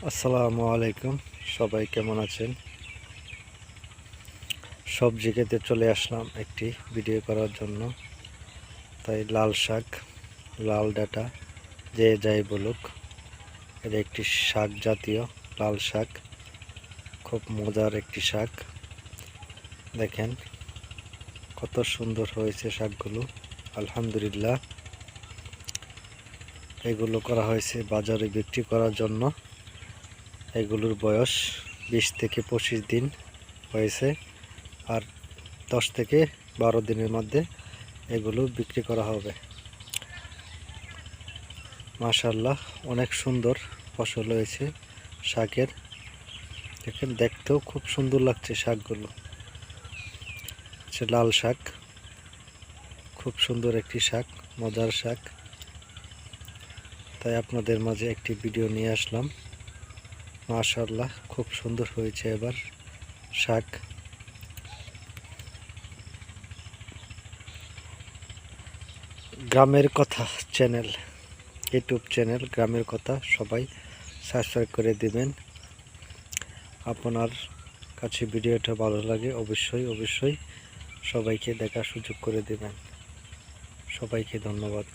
আসসালামু আলাইকুম, সবাই কেমন আছেন? সবজি খেতে চলে আসলাম একটি ভিডিও করার জন্য। তাই লাল শাক, লাল ডাঁটা যে যাই বলুক, এটা একটি শাক জাতীয় লাল শাক। খুব মজার একটি শাক। দেখেন কত সুন্দর হয়েছে শাকগুলো, আলহামদুলিল্লাহ। এগুলো করা হয়েছে বাজারে বিক্রি করার জন্য। এগুলোর বয়স 20 থেকে 25 দিন হয়েছে, আর 10 থেকে 12 দিনের মধ্যে এগুলো বিক্রি করা হবে। মাশাআল্লাহ, অনেক সুন্দর ফসল হয়েছে শাকের। দেখেন, দেখতেও খুব সুন্দর লাগছে শাকগুলো। লাল শাক, খুব সুন্দর একটি শাক, মজার শাক। তাই আপনাদের মাঝে একটি ভিডিও নিয়ে আসলাম। মাশাআল্লাহ, খুব সুন্দর হয়েছে এবার শাক। গ্রামের কথা চ্যানেল, ইউটিউব চ্যানেল গ্রামের কথা, সবাই সাবস্ক্রাইব করে দিবেন। আপনার কাছে ভিডিওটা ভালো লাগে অবশ্যই সবাইকে দেখার সুযোগ করে দিবেন। সবাইকে ধন্যবাদ।